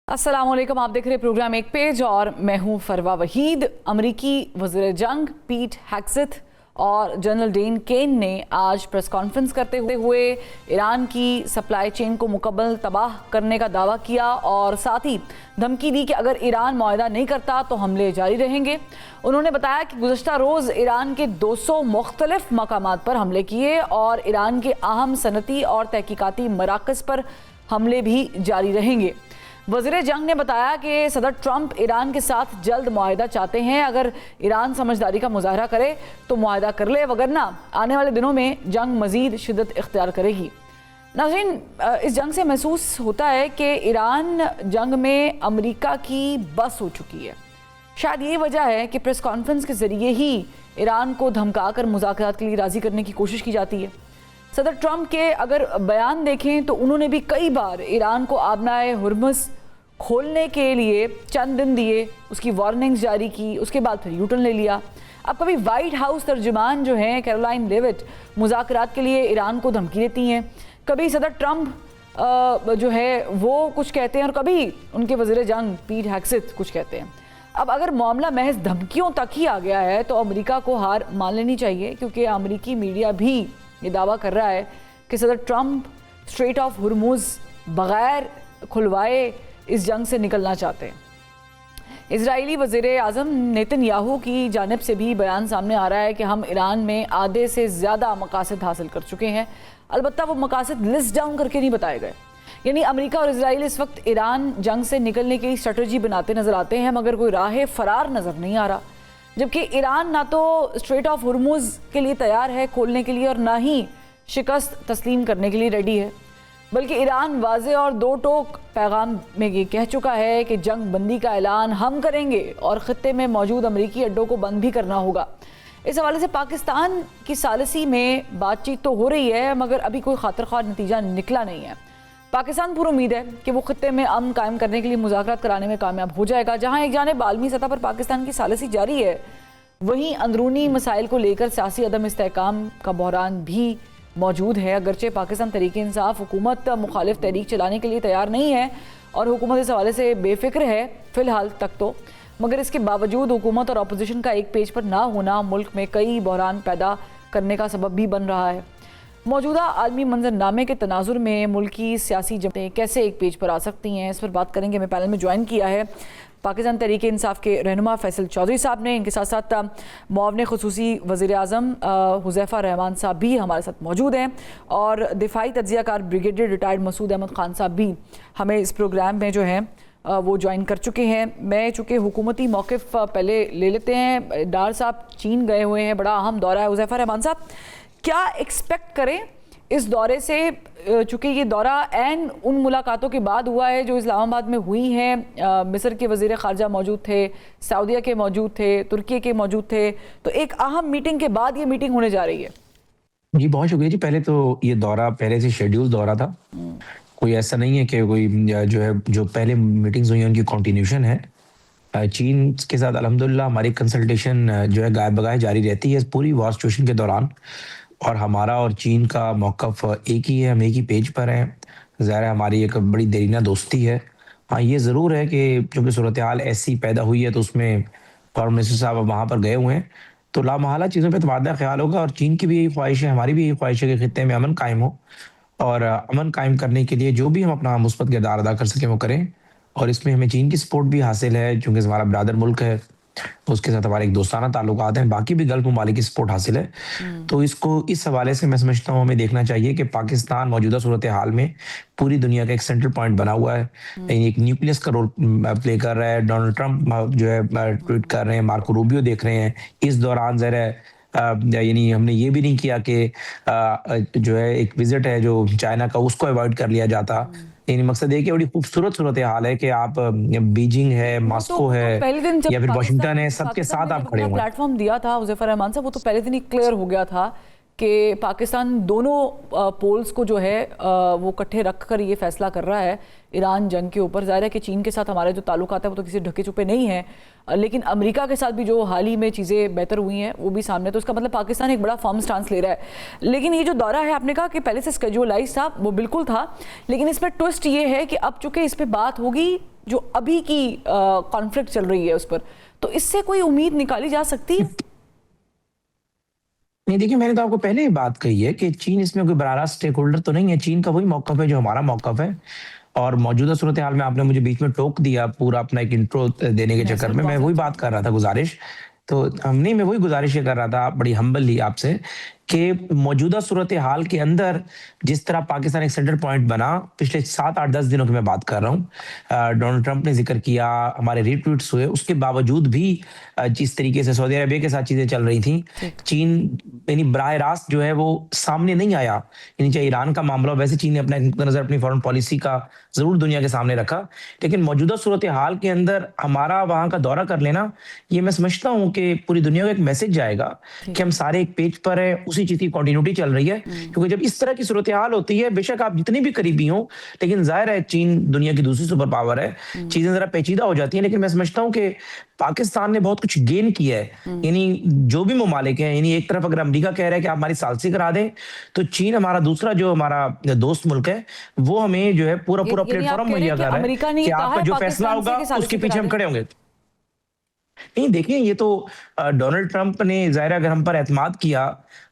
अस्सलामुअलैकुम, आप देख रहे प्रोग्राम एक पेज और मैं हूं फरवा वहीद। अमरीकी वज़ीर जंग पीट हेग्सेथ और जनरल डेन केन ने आज प्रेस कॉन्फ्रेंस करते हुए ईरान की सप्लाई चेन को मुकम्मल तबाह करने का दावा किया और साथ ही धमकी दी कि अगर ईरान मुआहदा नहीं करता तो हमले जारी रहेंगे। उन्होंने बताया कि गुज़श्ता रोज़ ईरान के 200 मुख्तलिफ मकामात पर हमले किए और ईरान के अहम सनती और तहकीकाती मराकज़ पर हमले भी जारी रहेंगे। वज़ीर जंग ने बताया कि सदर ट्रंप ईरान के साथ जल्द मुआहदा चाहते हैं। अगर ईरान समझदारी का मुजाहरा करे तो मुआहदा कर ले, वगरना आने वाले दिनों में जंग मज़ीद शिद्दत इख्तियार करेगी। नाज़रीन, इस जंग से महसूस होता है कि ईरान जंग में अमेरिका की बस हो चुकी है। शायद यही वजह है कि प्रेस कॉन्फ्रेंस के ज़रिए ही ईरान को धमका कर मुज़ाकरात के लिए राज़ी करने की कोशिश की जाती है। सदर ट्रंप के अगर बयान देखें तो उन्होंने भी कई बार ईरान को आबनाए हुर्मुज़ खोलने के लिए चंद दिन दिए, उसकी वार्निंग्स जारी की, उसके बाद फिर यूटर्न ले लिया। अब कभी वाइट हाउस तर्जुमान जो हैं कैरोलाइन लेविट मुज़ाकरात के लिए ईरान को धमकी देती हैं, कभी सदर ट्रंप जो है वो कुछ कहते हैं और कभी उनके वज़ीर जंग पीट हेग्सेथ कुछ कहते हैं। अब अगर मामला महज धमकियों तक ही आ गया है तो अमेरिका को हार मान लेनी चाहिए, क्योंकि अमेरिकी मीडिया भी ये दावा कर रहा है कि सदर ट्रंप स्ट्रेट ऑफ हुर्मुज़ बग़ैर खुलवाए इस जंग से निकलना चाहते हैं। इजरायली वज़ीर आज़म नेतन्याहू की जानिब से भी बयान सामने आ रहा है कि हम ईरान में आधे से ज़्यादा मकासद हासिल कर चुके हैं। अलबत्ता वो मकासद लिस्ट डाउन करके नहीं बताए गए। यानी अमेरिका और इजराइल इस वक्त ईरान जंग से निकलने की स्ट्रेटजी बनाते नज़र आते हैं, मगर कोई राह फ़रार नज़र नहीं आ रहा। जबकि ईरान ना तो स्ट्रेट ऑफ हुर्मुज़ के लिए तैयार है खोलने के लिए और ना ही शिकस्त तस्लीम करने के लिए रेडी है, बल्कि ईरान वाज़े और दो टोक पैगाम में ये कह चुका है कि जंग बंदी का ऐलान हम करेंगे और ख़ित्ते में मौजूद अमरीकी अड्डों को बंद भी करना होगा। इस हवाले से पाकिस्तान की सालिसी में बातचीत तो हो रही है, मगर अभी कोई खातिर ख्वाह नतीजा निकला नहीं है। पाकिस्तान पूरी उम्मीद है कि वो ख़ित्ते में अमन कायम करने के लिए मुज़ाकरात कराने में कामयाब हो जाएगा। जहाँ एक जानिब आलमी सतह पर पाकिस्तान की सालिसी जारी है, वहीं अंदरूनी मसाइल को लेकर सियासी अदम इस्तेहकाम का बहरान भी मौजूद है। अगरचे पाकिस्तान तहरीक इंसाफ हुकूमत मुखालिफ तहरीक चलाने के लिए तैयार नहीं है और हुकूमत इस हवाले से बेफिक्र है फ़िलहाल तक तो, मगर इसके बावजूद हुकूमत और अपोजिशन का एक पेज पर ना होना मुल्क में कई बहरान पैदा करने का सबब भी बन रहा है। मौजूदा आलमी मंजरनामे के तनाजुर में मुल्की सियासी जमातें कैसे एक पेज पर आ सकती हैं, इस पर बात करेंगे। मैं पैनल में ज्वाइन किया है पाकिस्तान तहरीक इंसाफ के रहनुमा फैसल चौधरी साहब ने, इनके साथ साथ मुआवने खुसूसी वज़ीर आज़म हुज़ैफ़ा रहमान साहब भी हमारे साथ मौजूद हैं और दिफाई तज्ज़ियाकार ब्रिगेडियर रिटायर्ड मसूद अहमद ख़ान साहब भी हमें इस प्रोग्राम में जो हैं वो ज्वाइन कर चुके हैं। मैं चूँकि हुकूमती मौक़िफ़ पहले ले लेते हैं, डार साहब चीन गए हुए हैं, बड़ा अहम दौरा है। हुज़ैफ़ा रहमान साहब, क्या एक्सपेक्ट करें इस दौरे से, चूँकि ये दौरा एन उन मुलाकातों के बाद हुआ है जो इस्लामाबाद में हुई हैं। मिस्र के वज़ीर ख़ारजा मौजूद थे, सऊदीया के मौजूद थे, तुर्की के मौजूद थे, तो एक अहम मीटिंग के बाद ये मीटिंग होने जा रही है। जी, बहुत शुक्रिया जी। पहले तो ये दौरा पहले से शेड्यूल दौरा था। कोई ऐसा नहीं है कि कोई जो पहले मीटिंग्स हुई हैं उनकी कंटिन्यूशन है। चीन के साथ अल्हम्दुलिल्लाह हमारी कंसल्टेशन जो है गाय बगाए जारी रहती है इस पूरी वॉर सिचुएशन के दौरान, और हमारा और चीन का मौक़िफ़ एक ही है, हम एक ही पेज पर हैं। ज़ाहिर है हमारी एक बड़ी देरीना दोस्ती है। हाँ, ये ज़रूर है कि चूँकि सूरत हाल ऐसी पैदा हुई है तो उसमें फ़ॉरेन मिनिस्टर साहब वहाँ पर गए हुए हैं, तो लामहला चीज़ों पे तबादला ख़्याल होगा और चीन की भी यही ख्वाहिश है, हमारी भी यही ख्वाहिश है कि ख़ित्ते में अमन कायम हो और अमन कायम करने के लिए जो भी हम अपना मुस्बत किरदार अदा कर सकें वो करें। और इसमें हमें चीन की सपोर्ट भी हासिल है, चूँकि हमारा ब्रादर मुल्क है, उसके साथ हमारे एक दोस्ताना ताल्लुकात हैं, बाकी भी गल्फ़ ममालिक की सपोर्ट हासिल है। तो इसको इस हवाले से मैं समझता हूँ हमें देखना चाहिए कि पाकिस्तान मौजूदा सूरत हाल में पूरी दुनिया का एक सेंट्रल पॉइंट बना हुआ है, एक न्यूक्लियस का रोल प्ले कर रहा है। डोनाल्ड ट्रंप जो है ट्वीट कर रहे हैं, मार्को रूबियो देख रहे हैं। इस दौरान ज़रा यानी हमने ये भी नहीं किया कि जो है एक विजिट है जो चाइना का, उसको अवॉइड कर लिया जाता। यानी मकसद ये कि बड़ी खूबसूरत सूरत हाल है कि आप बीजिंग है, मॉस्को है पहले दिन जब या फिर वाशिंगटन है, सबके पाकिस्तान साथ ने आप जब खड़े अपना हुए हैं। प्लेटफॉर्म दिया था हुज़ैफ़ा रहमान साहब, वो तो पहले दिन ही क्लियर हो गया था कि पाकिस्तान दोनों पोल्स को जो है वो इकट्ठे रख कर ये फैसला कर रहा है ईरान जंग के ऊपर। ज़ाहिर है कि चीन के साथ हमारे जो ताल्लुकात है वो तो किसी ढके छुपे नहीं है, लेकिन अमेरिका के साथ भी जो हाल ही में चीज़ें बेहतर हुई हैं वो भी सामने, तो इसका मतलब पाकिस्तान एक बड़ा फर्म स्टांस ले रहा है। लेकिन ये जो दौरा है, आपने कहा कि पहले से स्केड्यूलाइज था, वो बिल्कुल था, लेकिन इसमें ट्विस्ट ये है कि अब चूंकि इस पर बात होगी जो अभी की कॉन्फ्लिक्ट चल रही है उस पर, तो इससे कोई उम्मीद निकाली जा सकती है? नहीं, देखिए, मैंने तो आपको पहले ही बात कही है कि चीन इसमें कोई बड़ा स्टेक होल्डर तो नहीं है। चीन का वही मौकफ है जो हमारा मौकफ है, और मौजूदा सूरत हाल में आपने मुझे बीच में टोक दिया पूरा अपना एक इंट्रो देने के चक्कर में। मैं वही बात कर रहा था, गुजारिश तो हमने मैं वही गुजारिश ये कर रहा था बड़ी हम्बली आपसे कि मौजूदा सूरत हाल के अंदर जिस तरह पाकिस्तान एक सेंटर पॉइंट बना, पिछले 7-8-10 दिनों की मैं बात कर रहा हूँ, डोनाल्ड ट्रंप ने जिक्र किया, हमारे रीट्वीट्स हुए, उसके बावजूद भी जिस तरीके से सऊदी अरबिया के साथ चीजें चल रही थी, चीन यानी बराह रास्त जो है वो सामने नहीं आया। यानी चाहे ईरान का मामला, वैसे चीन ने अपना नजर अपनी फॉरेन पॉलिसी का जरूर दुनिया के सामने रखा, लेकिन मौजूदा सूरत हाल के अंदर हमारा वहां का दौरा कर लेना, ये मैं समझता हूँ कि पूरी दुनिया को एक मैसेज जाएगा कि हम सारे एक पेज पर है, उसी चीज की कंटिन्यूटी चल रही है। क्योंकि जब इस तरह की सूरत हाल होती है, बेशक आप जितनी भी करीबी हो, लेकिन जाहिर है चीन दुनिया की दूसरी सुपर पावर है, चीजें जरा पेचीदा हो जाती है। लेकिन मैं समझता हूँ कि पाकिस्तान ने बहुत कुछ गेन किया है। यानी जो भी ममालिक हैं, यानी एक तरफ अगर अमेरिका कह रहा है कि आप हमारी सालसी करा दें, तो चीन हमारा दूसरा जो हमारा दोस्त मुल्क है वो हमें जो है पूरा प्लेटफॉर्म मुहैया कर रहा है कि आपका जो फैसला होगा उसके पीछे हम खड़े होंगे। नहीं, देखिए, ये तो डोनाल्ड ट्रंप ने जाहिर अगर हम पर एतमाद किया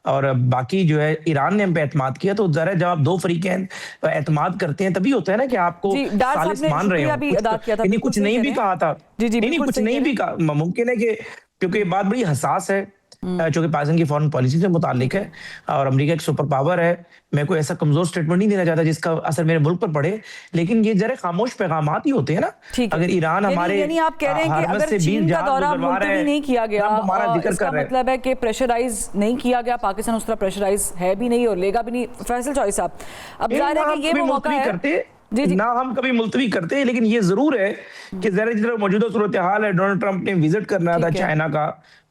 और बाकी जो है ईरान ने हम पे एतमाद किया, तो जरा जब आप दो फरीकैन एतमाद करते हैं तभी होता है ना कि आपको सालिस मान रहे हो। कुछ नहीं भी कहा था, नहीं कुछ नहीं भी कहा, मुमकिन है कि क्योंकि ये बात बड़ी हसास है, जो कि पाकिस्तान की फॉरेन पॉलिसी से मुतालिक है, और अमेरिका एक सुपर पावर है। मैं कोई ऐसा कमजोर स्टेटमेंट नहीं देना चाहता जिसका असर मेरे मुल्क पर पड़े, लेकिन ये जरा खामोश पैगामात ही होते हैं ना। अगर ईरान हमारे यानी आप कह रहे हैं कि अगर चीन का दौरा मुलतवी नहीं किया गया, हमारा जिक्र कर रहे हैं, मतलब है कि प्रेशराइज नहीं किया गया, पाकिस्तान उस तरह प्रेशराइज है भी नहीं और लेगा भी नहीं। फैसल चॉइस साहब, अब जाहिर है कि ये वो मौका है ना हम कभी मुलतवी करते हैं, लेकिन ये जरूर है कि जरा जितना मौजूदा सूरत हाल है, डोनाल्ड ट्रंप ने विजिट करना था चाइना का,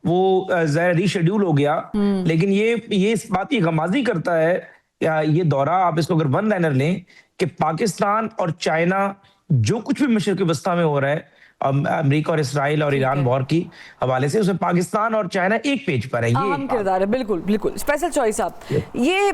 वो जरा रीशेड्यूल हो गया। लेकिन ये इस बात की गमाजी करता है, या ये दौरा आप इसको अगर वन लाइनर लें कि पाकिस्तान और चाइना जो कुछ भी मशरिक़ वस्ता में हो रहा है, अमेरिका और इसराइल और ईरान वॉर की हवाले से, उसमें पाकिस्तान और चाइना एक पेज पर है। ये अहम किरदार है। बिल्कुल बिल्कुल। फैसल चॉइस साहब, ये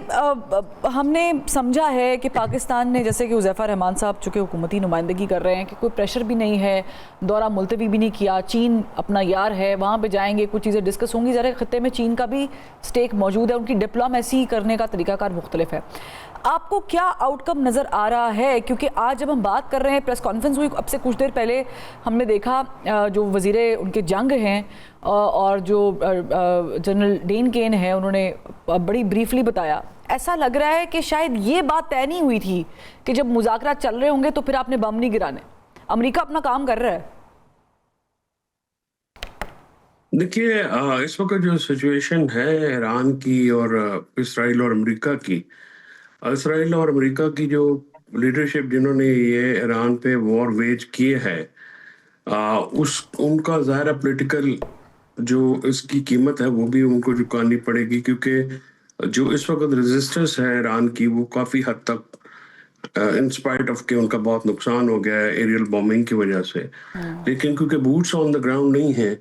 हमने समझा है कि पाकिस्तान ने, जैसे कि हुज़ैफा रहमान साहब चूँकि हुकूमती नुमाइंदगी कर रहे हैं, कि कोई प्रेशर भी नहीं है, दौरा मुलतवी भी नहीं किया, चीन अपना यार है, वहाँ पर जाएंगे, कुछ चीज़ें डिस्कस होंगी। ज़रा खत्ते में चीन का भी स्टेक मौजूद है, उनकी डिप्लोमेसी करने का तरीकाकार मुख्तलिफ है। आपको क्या आउटकम नज़र आ रहा है? क्योंकि आज जब हम बात कर रहे हैं, प्रेस कॉन्फ्रेंस हुई अब से कुछ देर पहले, हमने देखा जो वज़ीरे उनके जंग हैं और जो जनरल डेन केन है, उन्होंने बड़ी ब्रीफली बताया। ऐसा लग रहा है कि शायद ये बात तय नहीं हुई थी कि जब मुज़ाकरात चल रहे होंगे तो फिर आपने बम नहीं गिराने। अमेरिका अपना काम कर रहा है। देखिए, इस वक्त जो सिचुएशन है ईरान की और इसराइल और अमेरिका की, इसराइल और अमेरिका की जो लीडरशिप जिन्होंने ये ईरान पे वॉर वेज किए है, उनका ज़ाहिर पॉलिटिकल जो इसकी कीमत है वो भी उनको चुकानी पड़ेगी, क्योंकि जो इस वक्त रेजिस्टेंस है ईरान की वो काफ़ी हद तक इन स्पाइट ऑफ के उनका बहुत नुकसान हो गया है एरियल बॉम्बिंग की वजह से। लेकिन क्योंकि बूट्स ऑन द ग्राउंड नहीं है,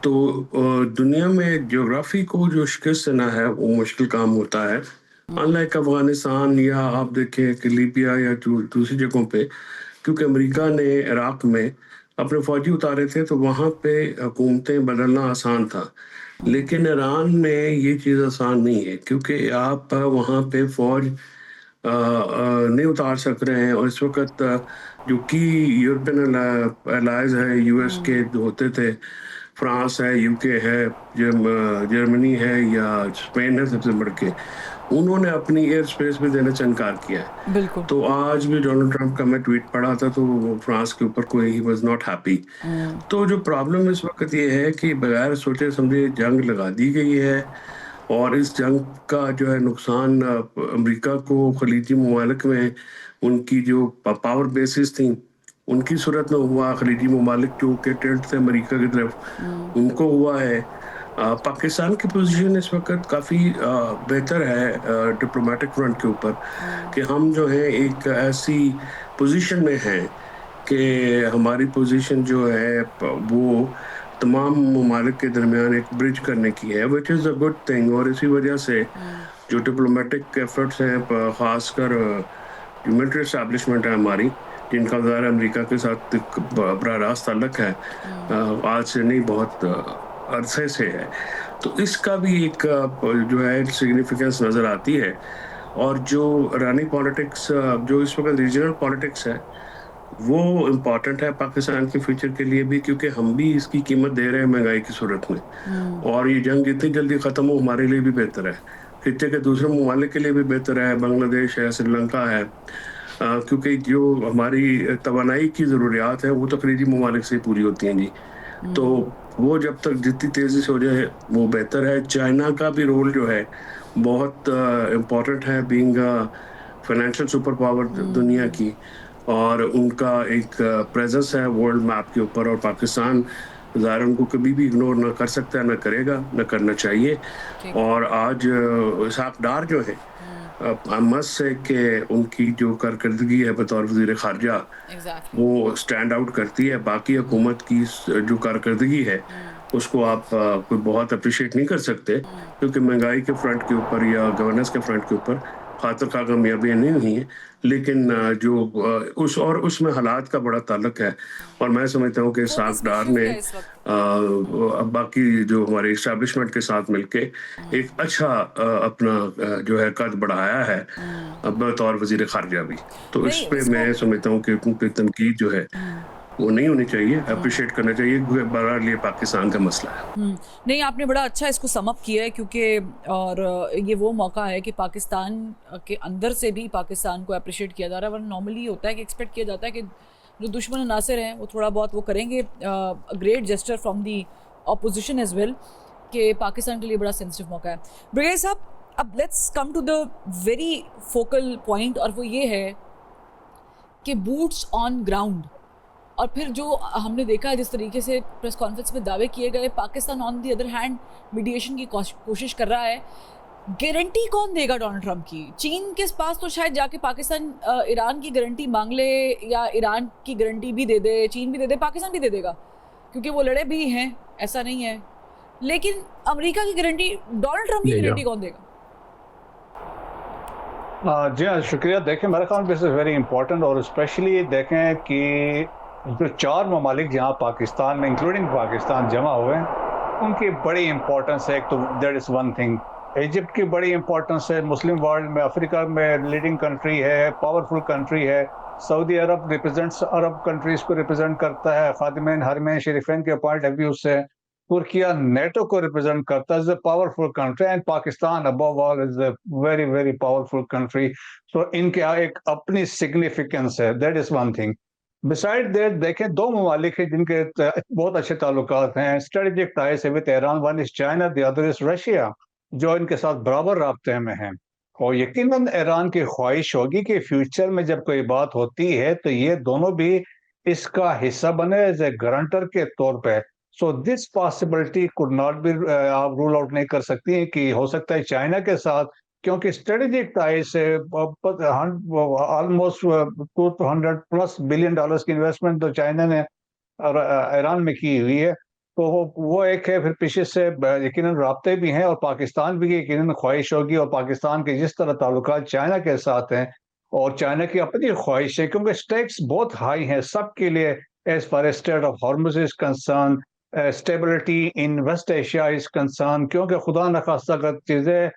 तो दुनिया में ज्योग्राफी को जो शिकस्त देना है वो मुश्किल काम होता है। अनलाइक अफगानिस्तान या आप देखें कि लीबिया या दूसरी जगहों पे, क्योंकि अमेरिका ने इराक में अपने फौजी उतारे थे तो वहाँ पे हुकूमतें बदलना आसान था। लेकिन ईरान में ये चीज़ आसान नहीं है, क्योंकि आप वहाँ पे फौज नहीं उतार सक रहे हैं। और इस वक्त जो की यूरोपियन अलाइज है, यूएस के जो होते थे, फ्रांस है, यूके है, जर्मनी है या स्पेन है सबसे बढ़ के, उन्होंने अपनी एयर स्पेस भी देने से इनकार किया है। बिल्कुल। तो आज भी डोनाल्ड ट्रंप का मैं ट्वीट पढ़ा था, तो फ्रांस के ऊपर कोई ही वाज नॉट हैप्पी। तो जो प्रॉब्लम इस वक्त ये है कि बगैर सोचे समझे जंग लगा दी गई है, और इस जंग का जो है नुकसान अमेरिका को खलीजी ममालिक में उनकी जो पावर बेसिस थी उनकी सूरत में हुआ। खलीजी ममालिक जो के टिल्ट थे अमेरिका की तरफ, उनको हुआ है। पाकिस्तान की पोजीशन इस वक्त काफ़ी बेहतर है डिप्लोमेटिक फ्रंट के ऊपर, कि हम जो है एक ऐसी पोजीशन में हैं कि हमारी पोजीशन जो है वो तमाम ममालिक के दरमियान एक ब्रिज करने की है, which is a good thing. और इसी वजह से जो डिप्लोमेटिक एफर्ट्स हैं, ख़ासकर जो मिलिट्री इस्टेब्लिशमेंट है हमारी, जिनका ज़ाहिर अमेरिका के साथ एक बड़ा रास्त ताल्लुक है, आज से नहीं बहुत अरसे से है, तो इसका भी एक जो है सिग्निफिकेंस नज़र आती है। और जो ईरानी पॉलिटिक्स, जो इस वक्त रीजनल पॉलिटिक्स है, वो इम्पॉर्टेंट है पाकिस्तान के फ्यूचर के लिए भी, क्योंकि हम भी इसकी कीमत दे रहे हैं महंगाई की सूरत में। और ये जंग जितनी जल्दी ख़त्म हो हमारे लिए भी बेहतर है, खित्ते के दूसरे ममालिक के लिए भी बेहतर है, बांग्लादेश है, श्रीलंका है, क्योंकि जो हमारी तवानाई की ज़रूरियात है वो तो खलीजी ममालिक से ही पूरी होती हैं जी। तो वो जब तक जितनी तेज़ी से हो जाए वो बेहतर है। चाइना का भी रोल जो है बहुत इम्पॉर्टेंट है, बीइंग फाइनेंशियल सुपर पावर दुनिया की, और उनका एक प्रेजेंस है वर्ल्ड मैप के ऊपर, और पाकिस्तान ज़ाहिर उनको कभी भी इग्नोर ना कर सकता है, ना करेगा, ना करना चाहिए। और आज इसहाक डार जो है, मस्ट से कि उनकी जो कारकर्दगी है बतौर वज़ीर ख़ारजा, वो स्टैंड आउट करती है। बाकी हुकूमत की जो कारकर्दगी है उसको आप कोई बहुत अप्रिशिएट नहीं कर सकते, क्योंकि महंगाई के फ्रंट के ऊपर या गवर्नेंस के फ्रंट के ऊपर खातर खा कामयाबियाँ नहीं हुई हैं, लेकिन जो उसमें हालात का बड़ा ताल्लुक है। और मैं समझता हूँ कि इसहाक डार ने अब बाकी जो हमारे इस्टेब्लिशमेंट के साथ मिलके एक अच्छा अपना जो है कद बढ़ाया है बतौर वज़ीर ख़ारजा भी। तो इस पे मैं समझता हूँ कि उनकी तनकीद जो है वो नहीं होनी चाहिए, अप्रिशिएट करना चाहिए, क्योंकि बहरहाल ये पाकिस्तान का मसला है। नहीं, आपने बड़ा अच्छा इसको समअप किया है, क्योंकि और ये वो मौका है कि पाकिस्तान के अंदर से भी पाकिस्तान को अप्रिशिएट किया जा रहा है। वरना नॉर्मली होता है कि एक्सपेक्ट किया जाता है कि जो दुश्मन नासिर हैं वो थोड़ा बहुत वो करेंगे, great gesture from the opposition as well, कि पाकिस्तान के लिए बड़ा सेंसिटिव मौका है। ब्रिगेड साहब, अब let's come to the very focal point, और वो ये है कि बूट्स ऑन ग्राउंड। और फिर जो हमने देखा जिस तरीके से प्रेस कॉन्फ्रेंस में दावे किए गए, Pakistan on the other hand mediation की कोशिश कर रहा है। गारंटी कौन देगा डोनाल्ड ट्रंप की? चीन के पास तो शायद जाके पाकिस्तान ईरान की गारंटी मांग ले, या ईरान की गारंटी भी दे दे, चीन भी दे दे, पाकिस्तान भी दे देगा, क्योंकि वो लड़े भी हैं, ऐसा नहीं है। लेकिन अमेरिका की गारंटी, डोनाल्ड ट्रंप की गारंटी कौन देगा? जी हाँ, शुक्रिया। देखें, मेरे ख्याल में दिस इज़ वेरी इंपॉर्टेंट, और स्पेशली देखें कि जो 4 ममालिक जहाँ पाकिस्तान में इंक्लूडिंग पाकिस्तान जमा हुए हैं, उनकी बड़ी इंपॉर्टेंस है। एक तो that is one thing. Egypt की बड़ी इंपॉर्टेंस है मुस्लिम वर्ल्ड में, अफ्रीका में लीडिंग कंट्री है, पावरफुल कंट्री है। सऊदी अरब रिप्रेजेंट्स अरब कंट्रीज को रिप्रेजेंट करता है खादिमैन हरमैन शरीफैन के पॉइंट ऑफ व्यू से। तुर्किया नेटो को रिप्रेजेंट करता है, is a powerful country, and Pakistan above all is a very very powerful country. So इनके यहाँ एक अपनी सिग्निफिकेंस है, that is one thing. Beside that देखें, 2 ममालिक हैं जिनके बहुत अच्छे ताल्लुकात हैं, स्ट्रेटेजिक टाइज है with Iran. One is China, the other is Russia, जो इनके साथ बराबर राब्ते में हैं। और यकीनन ईरान की ख्वाहिश होगी कि फ्यूचर में जब कोई बात होती है तो ये दोनों भी इसका हिस्सा बने एज ए गारंटर के तौर पे। So this possibility could not be, आप रूल आउट नहीं कर सकती हैं कि हो सकता है चाइना के साथ, क्योंकि स्ट्रेटेजिक टाइज से ऑलमोस्ट $200+ बिलियन की इन्वेस्टमेंट तो चाइना ने ईरान में की हुई है। तो वो एक है। फिर पीछे से यकीनन राब्ते भी हैं, और पाकिस्तान भी यकीनन ख्वाहिश होगी, और पाकिस्तान के जिस तरह ताल्लुकात चाइना के साथ हैं, और चाइना की अपनी ख्वाहिश है, क्योंकि स्टेक्स बहुत हाई हैं सबके लिए as far strait of Hormuz is concern, stability in West Asia is concern, क्योंकि खुदा न खास्ता अगर चीज़ें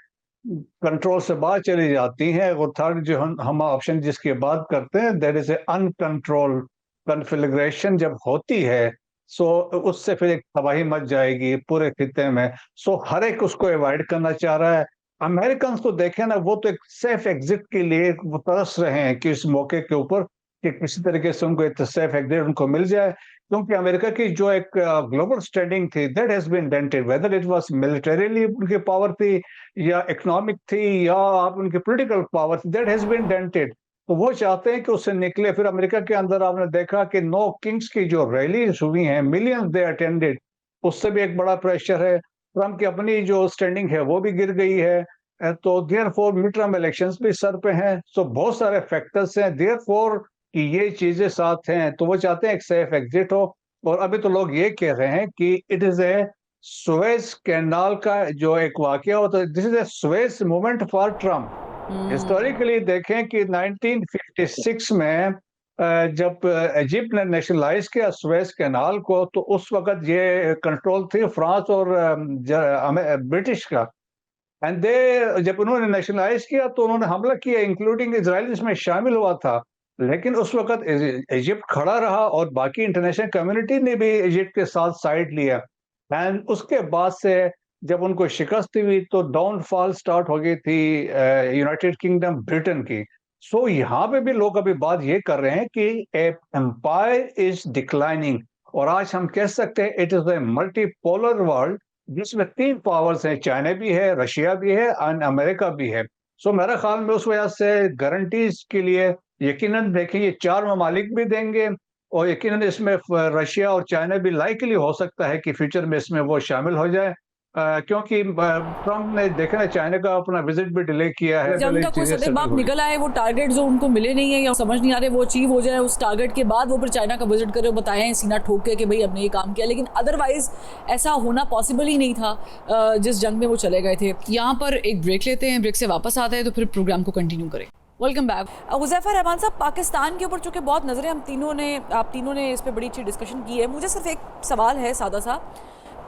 कंट्रोल से बाहर चली जाती हैं। और थर्ड जो हम ऑप्शन जिसकी बात करते हैं, that is a uncontrolled configuration जब होती है, सो उससे फिर एक तबाही मच जाएगी पूरे खित्ते में। सो हर एक उसको अवॉइड करना चाह रहा है। अमेरिकन को देखें ना, वो तो एक सेफ एग्जिट के लिए वो तरस रहे हैं कि इस मौके के ऊपर कि किसी तरीके से उनको एक सेफ एग्जिट उनको मिल जाए, क्योंकि अमेरिका की जो एक ग्लोबल स्टैंडिंग थी, that has been dented, whether it was militarily उनकी पावर थी, या इकोनॉमिक थी, या आप उनकी पॉलिटिकल पावर थी, दैट हैज बीन डेंटेड। तो वो चाहते हैं कि उससे निकले। फिर अमेरिका के अंदर आपने देखा कि 9 किंग्स की जो रैलीज हुई हैं, मिलियंस दे अटेंडेड, उससे भी एक बड़ा प्रेशर है। ट्रम्प की अपनी जो स्टैंडिंग है वो भी गिर गई है। तो देयरफॉर मिड टर्म इलेक्शंस भी सर पे हैं, सो बहुत सारे फैक्टर्स हैं, देयरफॉर कि ये चीजें साथ हैं तो वो चाहते हैं एक सेफ एग्जिट हो। और अभी तो लोग ये कह रहे हैं कि it is a Suez canal का जो एक वाकया होता है, this is a Suez movement for Trump. Historically देखें कि 1956 में जब इजिप्ट ने नेशनलाइज किया सुएज कैनाल को, तो उस वक्त ये कंट्रोल थी फ्रांस और ब्रिटिश का। एंड दे जब उन्होंने नेशनलाइज किया तो उन्होंने हमला किया, इंक्लूडिंग इजराइल इसमें शामिल हुआ था। लेकिन उस वक्त इजिप्ट खड़ा रहा और बाकी इंटरनेशनल कम्युनिटी ने भी इजिप्ट के साथ साइड लिया। एंड उसके बाद से जब उनको शिकस्त हुई तो डाउनफॉल स्टार्ट हो गई थी यूनाइटेड किंगडम ब्रिटेन की। सो यहाँ पे भी लोग अभी बात ये कर रहे हैं कि एम्पायर इज डिक्लाइनिंग, और आज हम कह सकते हैं it is a multipolar world जिसमें 3 पावर्स हैं, चाइना भी है, रशिया भी है और अमेरिका भी है। सो मेरा ख्याल में उस वजह से गारंटीज के लिए यकीनन देखें ये 4 ममालिक भी देंगे, और यकीनन इसमें रशिया और चाइना भी लाइकली हो सकता है कि फ्यूचर में इसमें वो शामिल हो जाए, क्योंकि ट्रम्प ने देखा ना चाइना का अपना विजिट भी डिले किया है। जंग का कोई सदे बाप निकल आए, वो टारगेट जो उनको मिले नहीं है या समझ नहीं आ रहे वो अचीव हो जाए, उस टारगेट के बाद वो फिर चाइना का विजिट करे, बताएं सीना ठोक के कि भाई हमने ये काम किया। लेकिन अदरवाइज ऐसा होना पॉसिबल ही नहीं था जिस जंग में वो चले गए थे। यहाँ पर एक ब्रेक लेते हैं, ब्रेक से वापस आते हैं तो फिर प्रोग्राम को कंटिन्यू करें। Welcome back. हुज़ैफा रहमान साहब, पाकिस्तान के ऊपर चूंकि बहुत नज़रें आप तीनों ने इस पर बड़ी अच्छी डिस्कशन की है, मुझे सिर्फ एक सवाल है सादा सा,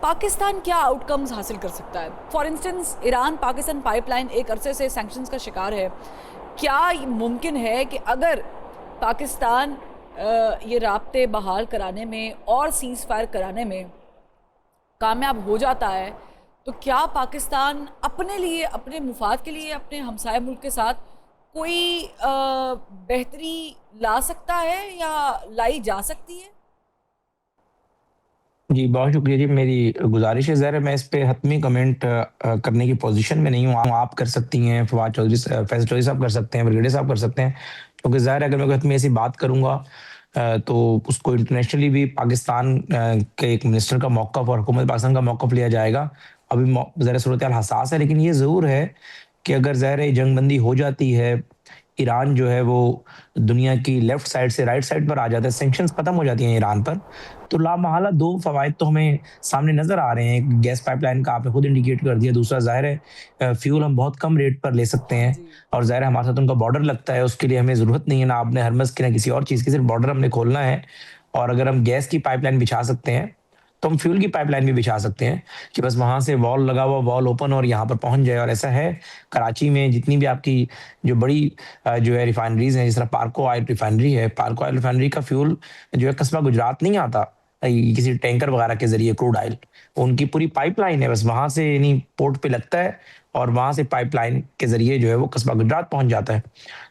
पाकिस्तान क्या आउटकम्स हासिल कर सकता है? For instance Iran Pakistan pipeline एक अरसे से सैंक्शंस का शिकार है, क्या मुमकिन है कि अगर पाकिस्तान ये राब्ते बहाल कराने में और सीज़ फायर कराने में कामयाब हो जाता है तो क्या पाकिस्तान अपने लिए, अपने मुफाद के लिए, अपने हमसाय मुल्क के साथ कोई बेहतरी ला सकता है या लाई जा सकती है? जी बहुत शुक्रिया जी। मेरी गुजारिश है, ज़रा मैं इस पे हतमी कमेंट करने की पोजीशन में नहीं हूँ। आप कर सकती हैं, फवाद चौधरी फैसल चौधरी साहब कर सकते हैं, ब्रिगेडियर साहब कर सकते हैं, क्योंकि ज़ाहिर है अगर मैं हतमी ऐसी बात करूँगा तो उसको इंटरनेशनली भी पाकिस्तान के एक मिनिस्टर का मौक़िफ़ और हुकूमत पाकिस्तान का मौक़िफ़ लिया जाएगा। अभी ज़रा सूरत हाल हसास है, लेकिन ये ज़रूर है कि अगर ज़ाहिर है जंगबंदी हो जाती है, ईरान जो है वो दुनिया की लेफ्ट साइड से राइट साइड पर आ जाता है, सैंक्शंस खत्म हो जाती हैं ईरान पर, तो लामहला 2 फ़वाइद तो हमें सामने नज़र आ रहे हैं। एक गैस पाइपलाइन का आपने खुद इंडिकेट कर दिया, दूसरा ज़ाहिर है फ्यूल हम बहुत कम रेट पर ले सकते हैं, और ज़ाहिर है हमारे साथ उनका बॉर्डर लगता है, उसके लिए हमें ज़रूरत नहीं है ना आपने हरमज़ की ना किसी और चीज़ की, सिर्फ बॉर्डर हमने खोलना है। और अगर हम गैस की पाइपलाइन बिछा सकते हैं तो हम फ्यूल की पाइपलाइन भी बिछा सकते हैं कि बस वहां से वॉल लगा हुआ, वॉल ओपन और यहाँ पर पहुंच जाए। और ऐसा है कराची में जितनी भी आपकी जो बड़ी जो है रिफाइनरीज हैं, जिस तरह पार्को ऑयल रिफाइनरी है, पार्को ऑयल रिफाइनरी का फ्यूल जो है कस्बा गुजरात नहीं आता किसी टैंकर वगैरह के जरिए, क्रूड ऑयल, उनकी पूरी पाइपलाइन है, बस वहां से यानी पोर्ट पे लगता है और वहां से पाइपलाइन के जरिए जो है वो कस्बा गुजरात पहुंच जाता है।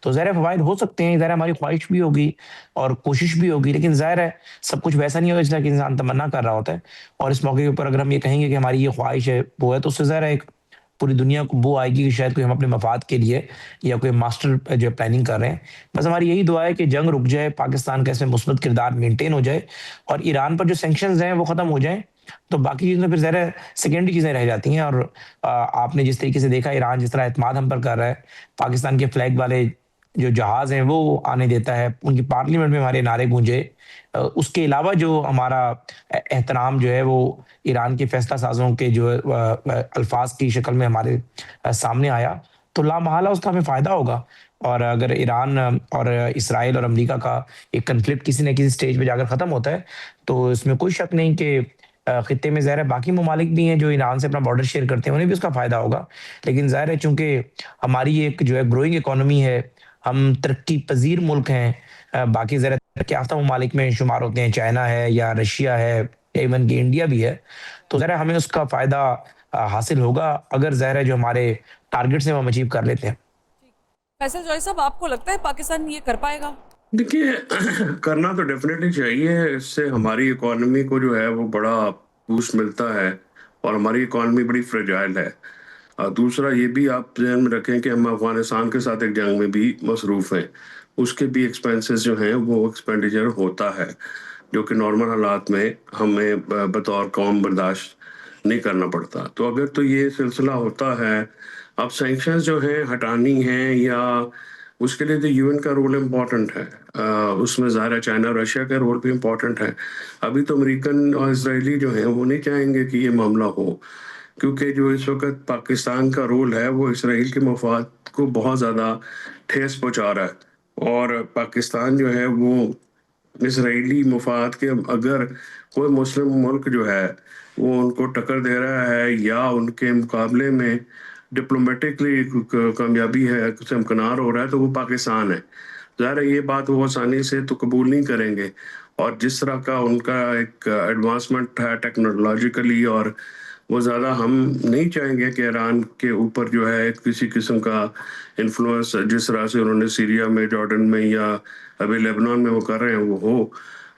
तो ज़ाहिर है फवाइद हो सकते हैं, ज़ाहिर हमारी ख्वाहिश भी होगी और कोशिश भी होगी, लेकिन ज़ाहिर है सब कुछ वैसा नहीं होगा जिस तरह कि इंसान तमन्ना कर रहा होता है। और इस मौके के ऊपर अगर हम ये कहेंगे कि हमारी ये ख्वाहिश है वो है, तो उससे ज़ाहिर है एक पूरी दुनिया को वो आएगी कि शायद कोई हम अपने मफाद के लिए या कोई मास्टर जो प्लानिंग कर रहे हैं। बस हमारी यही दुआ है कि जंग रुक जाए, पाकिस्तान का इसमें मुस्बत किरदार मेंटेन हो जाए और ईरान पर जो सैंक्शंस हैं वो खत्म हो जाएं, तो बाकी चीज़ें फिर ज़रा सेकेंडरी चीज़ें रह जाती हैं। और आपने जिस तरीके से देखा ईरान जिस तरह एतमाद हम पर कर रहा है, पाकिस्तान के फ्लैग वाले जो जहाज हैं वो आने देता है, उनकी पार्लियामेंट में हमारे नारे गूंजे, उसके अलावा जो हमारा एहतराम जो है वो ईरान के फैसला साजों के जो अल्फाज की शक्ल में हमारे सामने आया, तो लामहला उसका हमें फ़ायदा होगा। और अगर ईरान और इसराइल और अमेरिका का एक कन्फ्लिक्ट किसी न किसी स्टेज पे जाकर ख़त्म होता है, तो इसमें कोई शक नहीं कि खित्ते में ज़ाहिर है बाकी ममालिक भी हैं जो ईरान से अपना बॉर्डर शेयर करते हैं, उन्हें भी उसका फ़ायदा होगा। लेकिन ज़ाहिर है चूँकि हमारी एक जो है ग्रोइंग इकॉनमी है, हम तरक्की पजीर मुल्क हैं, बाकी ज़रा तरक्की याफ्ता ममालिक में शुमार होते हैं, चाइना है या रशिया है या इवन कि इंडिया भी है, तो ज़रा हमें उसका फ़ायदा हासिल होगा अगर ज़ाहिर है जो हमारे टारगेट्स हैं वो हम अचीव कर लेते हैं। फैसल चौधरी साहब, आपको लगता है पाकिस्तान ये कर पाएगा? देखिए करना तो डेफिनेटली चाहिए, इससे हमारी इकोनॉमी को जो है वो बड़ा बूस्ट मिलता है और हमारी इकोनॉमी बड़ी फ्रेजाइल है। दूसरा ये भी आप ध्यान में रखें कि हम अफगानिस्तान के साथ एक जंग में भी मसरूफ हैं, उसके भी एक्सपेंसेस जो हैं वो एक्सपेंडिचर होता है जो कि नॉर्मल हालात में हमें बतौर कौम बर्दाश्त नहीं करना पड़ता। तो अगर तो ये सिलसिला होता है, अब सैंक्शंस जो हैं हटानी हैं या उसके लिए तो यूएन का रोल इम्पोर्टेंट है। उसमें ज़ाहिर है चाइना और रशिया का रोल भी इम्पोर्टेंट है। अभी तो अमेरिकन और इसराइली जो हैं वो नहीं चाहेंगे कि ये मामला हो, क्योंकि जो इस वक्त पाकिस्तान का रोल है वो इसराइल के मफाद को बहुत ज़्यादा ठेस पहुंचा रहा है। और पाकिस्तान जो है वो इसराइली मफाद के, अगर कोई मुस्लिम मुल्क जो है वो उनको टक्कर दे रहा है या उनके मुकाबले में डिप्लोमेटिकली कामयाबी है, से इम्कनार हो रहा है, तो वो पाकिस्तान है। ज़ाहिर है ये बात वो आसानी से तो कबूल नहीं करेंगे। और जिस तरह का उनका एक एडवांसमेंट है टेक्नोलॉजिकली, और वो ज़्यादा हम नहीं चाहेंगे कि ईरान के ऊपर जो है किसी किस्म का इन्फ्लुएंस जिस तरह से उन्होंने सीरिया में, जॉर्डन में या अभी लेबनान में वो कर रहे हैं वो हो,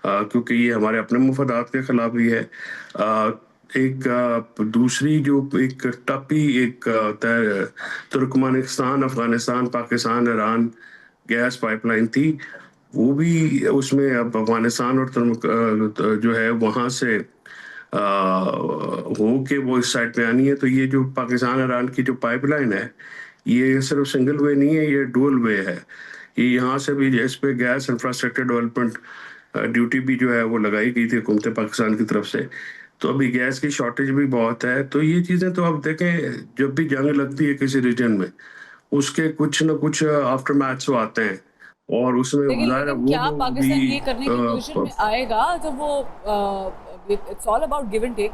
क्योंकि ये हमारे अपने मुफादात के खिलाफ भी है। दूसरी जो एक TAPI Turkmenistan, Afghanistan, Pakistan, Iran gas pipeline थी, वो भी उसमें अब अफगानिस्तान और जो है वहाँ से हो के वो इस साइड पे आनी है। तो ये जो पाकिस्तान ईरान की जो पाइपलाइन है, ये सिर्फ सिंगल वे नहीं है, ये डुअल वे है। ये यहाँ से भी इस पे गैस इंफ्रास्ट्रक्चर डेवलपमेंट ड्यूटी भी जो है वो लगाई गई थी हुकूमत पाकिस्तान की तरफ से। तो अभी गैस की शॉर्टेज भी बहुत है। तो ये चीज़ें तो आप देखें, जब भी जंग लगती है किसी रीजन में, उसके कुछ ना कुछ आफ्टर मैथ्स आते हैं, और उसमें लेकिन ज़ाहिर है लेकिन वो क्या लोग पाकिस्तान भी ये करने की पोजीशन में आएगा जब वो it's all about give and take?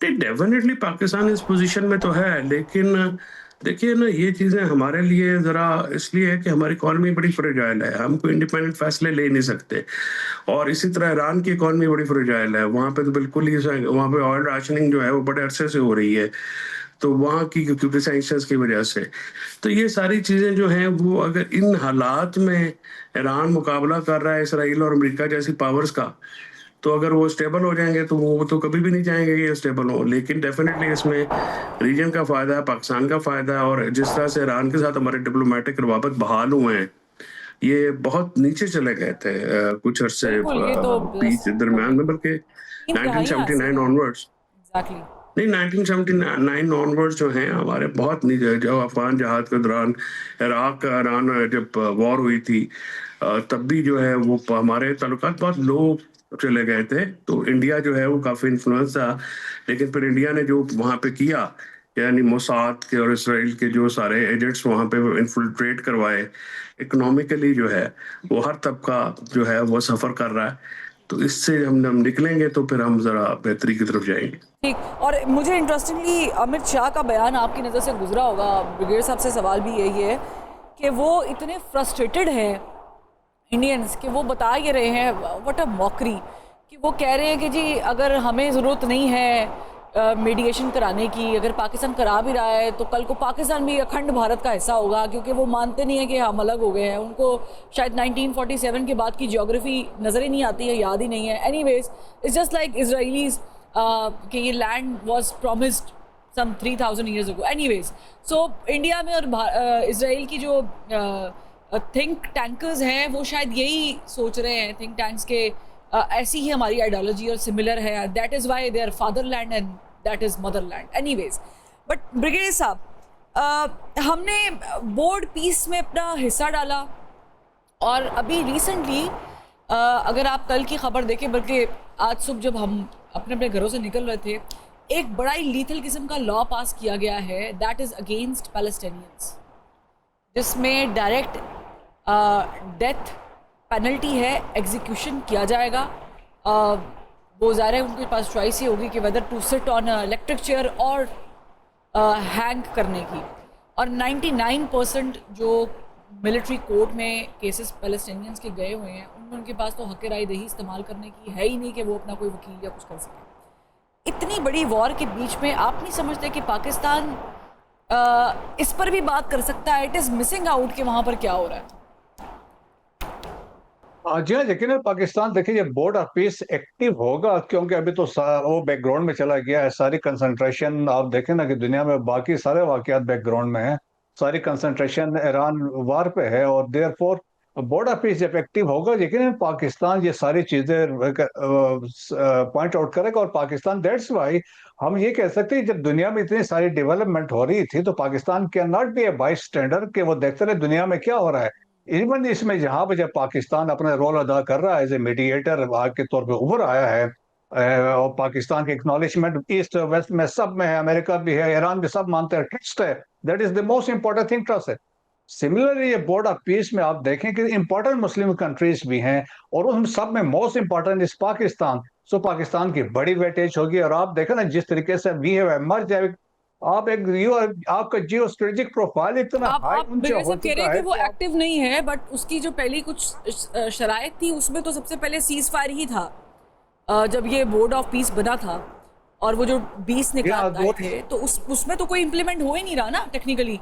Definitely Pakistan इस पोजीशन में तो है, लेकिन देखिए ना, ये चीज़ें हमारे लिए ज़रा इसलिए है कि हमारी इकॉनमी बड़ी फ्रेजाइल है, हम कोई इंडिपेंडेंट फैसले ले नहीं सकते। और इसी तरह ईरान की इकॉनमी बड़ी फ्रेजाइल है, वहाँ पे तो बिल्कुल ही वहाँ पे ऑयल राशनिंग जो है वो बड़े अरसे से हो रही है, तो वहाँ की क्योंकि सैंक्शंस की वजह से। तो ये सारी चीज़ें जो हैं वो, अगर इन हालात में ईरान मुकाबला कर रहा है इसराइल और अमेरिका जैसी पावर्स का, तो अगर वो स्टेबल हो जाएंगे तो वो तो कभी भी नहीं चाहेंगे कि ये स्टेबल हो। लेकिन डेफिनेटली इसमें रीजन का फायदा है, पाकिस्तान का फायदा है, और जिस तरह से ईरान के साथ हमारे डिप्लोमेटिक रवाबत बहाल हुए हैं, ये बहुत नीचे चले गए थे कुछ अरसे बिल्कुल, ये तो बीच दरमियान में, बल्कि 1979 ऑनवर्ड्स, एग्जैक्टली। नहीं 1979 ऑनवर्ड्स जो हैं हमारे बहुत नीचे। जो अफगान जहाद के दौरान इराक ईरान जब वॉर हुई थी, तब भी जो है वो हमारे ताल्लुकात बहुत लो चले गए थे। तो इंडिया जो है वो काफ़ी इन्फ्लुएंस था, लेकिन फिर इंडिया ने जो वहाँ पे किया, यानी मोसाद के और इसराइल के जो सारे एजेंट्स वहाँ पे इन्फिल्ट्रेट करवाए, इकोनॉमिकली जो है वो हर तबका जो है वो सफ़र कर रहा है। तो इससे हम निकलेंगे तो फिर हम ज़रा बेहतरी की तरफ जाएंगे। ठीक, और मुझे इंटरेस्टिंगली अमित शाह का बयान आपकी नज़र से गुजरा होगा, ब्रिगेड साहब से सवाल भी यही है कि वो इतने फ्रस्ट्रेटेड हैं इंडियंस कि वो बता ये रहे हैं, व्हाट अ मॉकरी, कि वो कह रहे हैं कि जी अगर हमें ज़रूरत नहीं है मीडिएशन कराने की, अगर पाकिस्तान करा भी रहा है तो कल को पाकिस्तान भी अखंड भारत का हिस्सा होगा, क्योंकि वो मानते नहीं है कि हम अलग हो गए हैं। उनको शायद 1947 के बाद की ज्योग्राफी नज़र ही नहीं आती है, याद ही नहीं है। Anyways, it's just like Israelis कि ये land was promised some 3000 years ago. Anyways, so India में और इसराइल की जो थिंक टैंकर्स हैं वो शायद यही सोच रहे हैं, थिंक टैंक्स के ऐसी ही हमारी आइडियोलॉजी और सिमिलर है, that is why they are fatherland and that is motherland. Anyways, but brigadier साहब, हमने बोर्ड पीस में अपना हिस्सा डाला, और अभी रिसेंटली अगर आप कल की खबर देखें, बल्कि आज सुबह जब हम अपने अपने घरों से निकल रहे थे, एक बड़ा ही लीथल किस्म का लॉ पास किया गया है, दैट इज़ अगेंस्ट पैलेस्टीनियंस, जिसमें डायरेक्ट डेथ पेनल्टी है, एग्जीक्यूशन किया जाएगा। वो ज़ाहिर है उनके पास चॉइस ही होगी कि whether to sit on electric chair और हैंग करने की। और 99% जो मिलिट्री कोर्ट में केसेस पैलेस्टीनियंस के गए हुए हैं, उनमें उनके पास तो हक़ राय दही इस्तेमाल करने की है ही नहीं कि वो अपना कोई वकील या कुछ कर सके। इतनी बड़ी वॉर के बीच में आप नहीं समझते कि पाकिस्तान इस पर भी बात कर सकता है? इट इज़ मिसिंग आउट कि वहाँ पर क्या हो रहा है। जी हाँ, यकीन है पाकिस्तान देखिए ये बोर्ड ऑफ पीस एक्टिव होगा, क्योंकि अभी तो वो बैकग्राउंड में चला गया है। सारी कंसंट्रेशन आप देखें ना कि दुनिया में बाकी सारे वाकयात बैकग्राउंड में हैं, सारी कंसंट्रेशन ईरान वार पे है, और therefore board of peace effective होगा, लेकिन पाकिस्तान ये सारी चीजें पॉइंट आउट करेगा। और पाकिस्तान, दैट्स वाई हम ये कह सकते हैं जब दुनिया में इतनी सारी डेवलपमेंट हो रही थी तो Pakistan can not be A by standard कि वो देखते रहे दुनिया में क्या हो रहा है। इवन इसमें जहां पर जब पाकिस्तान अपना रोल अदा कर रहा है एज ए मीडिएटर के तौर पे उभर आया है, और पाकिस्तान की एक्नॉलेजमेंट ईस्ट वेस्ट में सब में है, अमेरिका भी है, ईरान भी, सब मानते हैं, ट्रस्ट है। That is the most important thing, trust है। सिमिलरली ये बोर्ड ऑफ पीस में आप देखें कि इंपॉर्टेंट मुस्लिम कंट्रीज भी हैं और उन सब में मोस्ट इंपॉर्टेंट इज पाकिस्तान। सो पाकिस्तान की बड़ी वेटेज होगी। और आप देखें ना जिस तरीके से वी हैव एमर्ज, आप एक आपका जियो स्ट्रेटेजिक प्रोफाइल इतना हाई आप ऊंचा हो कह रहे चुका हैं है कि वो कि आप- एक्टिव नहीं है, बट उसकी जो पहली कुछ शराइत थी उसमें तो सबसे पहले सीज फायर ही था। जब ये बोर्ड ऑफ पीस बना था और वो जो 20 निकात आए थे तो उसमें तो कोई इम्प्लीमेंट हो ही नहीं रहा ना टेक्निकली।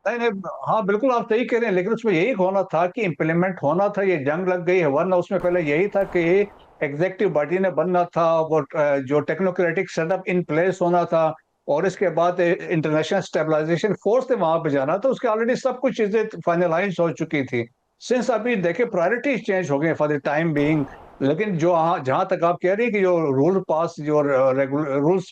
नहीं नहीं, हाँ बिल्कुल आप सही कह रहे हैं, लेकिन उसमें यही होना था कि इम्प्लीमेंट होना था। ये जंग लग गई है, वरना उसमें पहले यही था कि एग्जेक्टिव बॉडी ने बनना था, वो जो टेक्नोक्रेटिक सेटअप इन प्लेस होना था, और इसके बाद इंटरनेशनल स्टेबलाइजेशन फोर्स ने वहां पे जाना था। उसके ऑलरेडी सब कुछ चीजें फाइनलाइज हो चुकी थी। सिंस अभी देखे प्रायोरिटीज चेंज हो गए फॉर द टाइम बीइंग। लेकिन जो जहां तक आप कह रही हैं कि जो रूल्स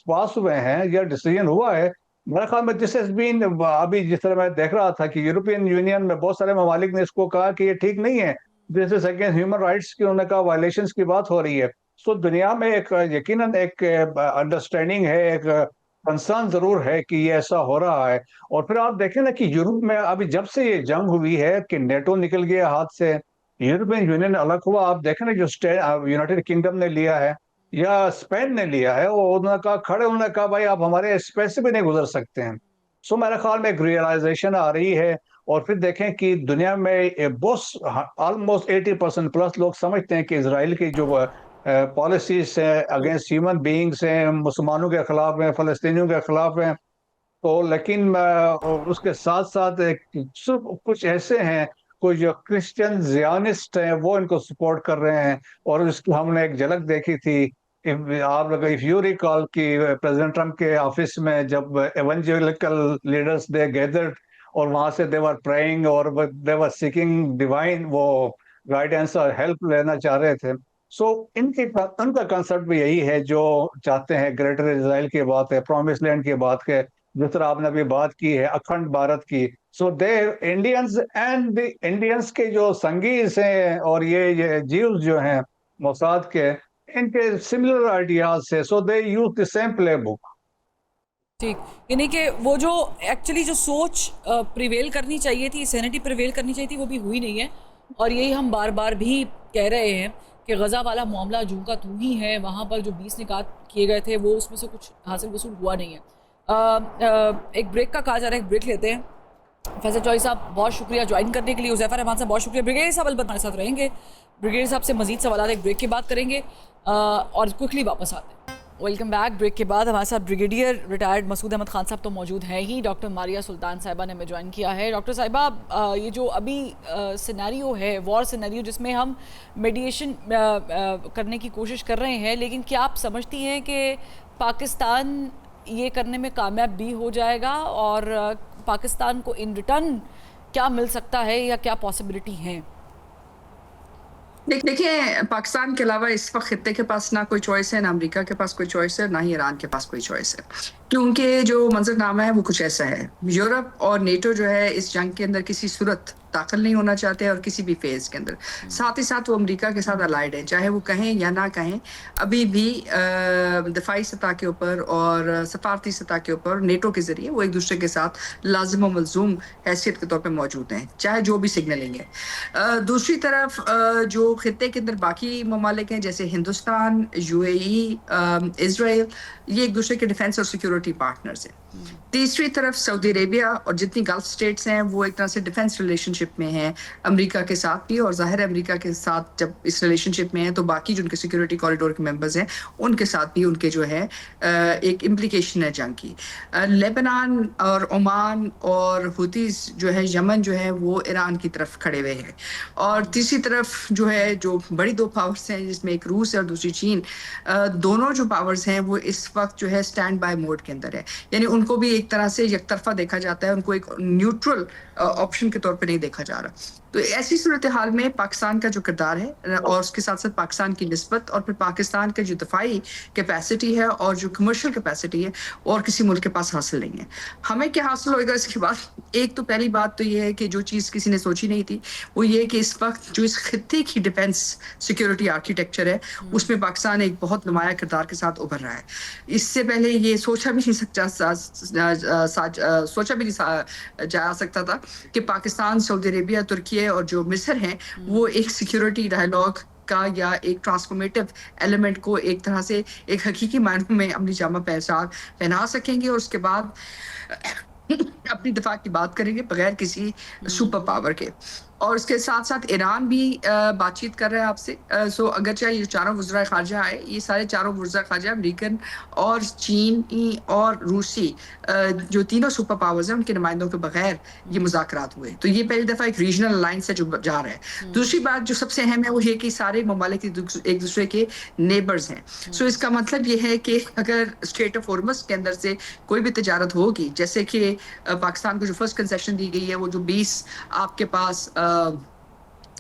पास हुए हैं या डिसीजन हुआ है, मेरे ख्याल में दिस हैज बीन, अभी जिस तरह मैं देख रहा था कि यूरोपियन यूनियन में बहुत सारे ममालिक ने इसको कहा कि ये ठीक नहीं है, this is against human rights की, उन्होंने कहा वायलेशंस की बात हो रही है। सो दुनिया में एक यकीनन एक अंडरस्टैंडिंग है, एक कंसर्न जरूर है कि ये ऐसा हो रहा है। और फिर आप देखें ना कि यूरोप में अभी जब से ये जंग हुई है कि नेटो निकल गया हाथ से, यूरोपियन यूनियन अलग हुआ। आप देखें ना जो यूनाइटेड किंगडम ने लिया है या स्पेन ने लिया है, वो उन्होंने कहा खड़े, उन्होंने कहा भाई आप हमारे स्पेस से भी नहीं गुजर सकते हैं। सो मेरे ख्याल में एक रियलाइजेशन आ रही है। और फिर देखें कि दुनिया में बहुत ऑलमोस्ट 80% प्लस लोग समझते हैं कि इसराइल की जो पॉलिसीज है अगेंस्ट ह्यूमन बीइंग्स हैं, मुसलमानों के खिलाफ हैं, फलस्तीनियों के खिलाफ हैं। तो लेकिन उसके साथ साथ कुछ ऐसे हैं, कुछ जो क्रिश्चियन जियानिस्ट हैं वो इनको सपोर्ट कर रहे हैं। और इसकी हमने एक झलक देखी थी, इफ यू रिकॉल कि प्रेसिडेंट ट्रम्प के ऑफिस में जब एवेंजेलिकल लीडर्स दे गैदर्ड और वहां से दे वर प्रेइंग और दे वर सीकिंग डिवाइन वो गाइडेंस और हेल्प लेना चाह रहे थे। सो उनका कंसेप्ट भी यही है, जो चाहते हैं ग्रेटर इजराइल की बात है, प्रॉमिस लैंड की बात है, जिस तरह आपने अभी बात की है अखंड भारत की। सो दे इंडियंस एंड इंडियंस के जो संगीज हैं और ये जीव्स जो हैं मोसाद के, इनके सिमिलर आइडियाज से, so they use the same playbook. ठीक, यानी कि वो जो एक्चुअली जो सोच प्रिवेल करनी चाहिए थी, सैनिटी प्रिवेल करनी चाहिए थी, वो भी हुई नहीं है। और यही हम बार बार भी कह रहे हैं कि गज़ा वाला मामला जूं का तू ही है, वहाँ पर जो 20 निकात किए गए थे वो उसमें से कुछ हासिल वसूल हुआ नहीं है। एक ब्रेक का कहा जा रहा है, एक ब्रेक लेते हैं। फैसल चौधरी साहब बहुत शुक्रिया ज्वाइन करने के लिए, उज़ैफा रहमान साहब बहुत शुक्रिया, ब्रिगेडियर साहब अलबत्त हमारे साथ रहेंगे। ब्रिगेडियर साहब से मजीद सवाल एक ब्रेक के बाद करेंगे और क्विकली वापस आते हैं। Welcome back. ब्रेक के बाद हमारे साथ ब्रिगेडियर रिटायर्ड मसूद अहमद खान साहब तो मौजूद हैं ही, डॉक्टर मारिया सुल्तान साहिबा ने हमें ज्वाइन किया है। डॉक्टर साहिबा, ये जो अभी सिनेरियो है, वॉर सिनेरियो, जिसमें हम मेडिएशन करने की कोशिश कर रहे हैं, लेकिन क्या आप समझती हैं कि पाकिस्तान ये करने में कामयाब भी हो जाएगा और पाकिस्तान को इन रिटर्न क्या मिल सकता है या क्या पॉसिबिलिटी है? देखिए, पाकिस्तान के अलावा इस वक्त खित्ते के पास ना कोई चॉइस है, ना अमेरिका के पास कोई चॉइस है, ना ही ईरान के पास कोई चॉइस है, क्योंकि जो मंजरनामा है वो कुछ ऐसा है। यूरोप और नेटो जो है इस जंग के अंदर किसी सूरत दाखिल नहीं होना चाहते और किसी भी फेज के अंदर। साथ ही साथ वो अमेरिका के साथ अलाइड है, चाहे वो कहें या ना कहें। अभी भी दफाई सतह के ऊपर और सफारती सतह के ऊपर नेटो के जरिए वो एक दूसरे के साथ लाजिम व मलजूम हैसियत के तौर पर मौजूद हैं, चाहे जो भी सिग्नलिंग है। दूसरी तरफ जो खित्ते के अंदर बाकी ममालिक हैं जैसे हिंदुस्तान, UAE, इसराइल, ये एक दूसरे के डिफेंस और सिक्योरिटी पार्टनर्स हैं। तीसरी तरफ सऊदी अरेबिया और जितनी गल्फ स्टेट्स हैं वो एक तरह से डिफेंस रिलेशनशिप में हैं अमेरिका के साथ भी, और ज़ाहिर है अमेरिका के साथ जब इस रिलेशनशिप में है तो बाकी जो उनके सिक्योरिटी कॉरिडोर के मेंबर्स हैं उनके साथ भी उनके जो है एक इम्प्लिकेशन है जंग की। लेबनान और ओमान और हुतीज जो है यमन जो है वो ईरान की तरफ खड़े हुए हैं। और तीसरी तरफ जो है जो बड़ी दो पावर्स हैं जिसमें एक रूस है और दूसरी चीन, दोनों जो पावर्स हैं वो इस वक्त जो है स्टैंड बाय मोड के अंदर है, यानी उनको भी एक तरह से एक तरफा देखा जाता है, उनको एक न्यूट्रल ऑप्शन के तौर पे नहीं देखा जा रहा। तो ऐसी सूरत हाल में पाकिस्तान का जो किरदार है और उसके साथ साथ पाकिस्तान की निस्बत और फिर पाकिस्तान का जो दफाई कैपेसिटी है और जो कमर्शियल कैपेसिटी है और किसी मुल्क के पास हासिल नहीं है। हमें क्या हासिल होएगा इसके बाद? एक तो पहली बात तो ये है कि जो चीज़ किसी ने सोची नहीं थी वो ये कि इस वक्त जो इस खित्ते की डिफेंस सिक्योरिटी आर्किटेक्चर है उसमें पाकिस्तान एक बहुत नुमाया किरदार के साथ उभर रहा है। इससे पहले ये सोचा भी नहीं जा सकता था कि पाकिस्तान, सऊदी अरेबिया, तुर्की और जो मिस्र हैं वो एक सिक्योरिटी डायलॉग का या एक ट्रांसफॉर्मेटिव एलिमेंट को एक तरह से एक हकीकी मायनों में अपनी जामा पहना सकेंगे और उसके बाद अपनी दफा की बात करेंगे बगैर किसी सुपर पावर के। और उसके साथ साथ ईरान भी बातचीत कर रहा है आपसे। सो अगर चाहे ये चारों वज़राए ख़ारजा आए, ये सारे चारों वज़राए ख़ारजा अमेरिकन और चीनी और रूसी जो तीनों सुपर पावर्स हैं उनके नुमाइंदों के बगैर ये मुज़ाकरात हुए। तो ये पहली दफ़ा एक रीजनल अलायंस है जो जा रहा है। दूसरी बात जो सबसे अहम है वो ये कि सारे ममालिक एक दूसरे के नेबर्स हैं। सो इसका मतलब ये है कि अगर स्ट्रेट ऑफ हॉर्मज़ के अंदर से कोई भी तिजारत होगी, जैसे कि पाकिस्तान को जो फर्स्ट कंसेशन दी गई है वो जो 20 आपके पास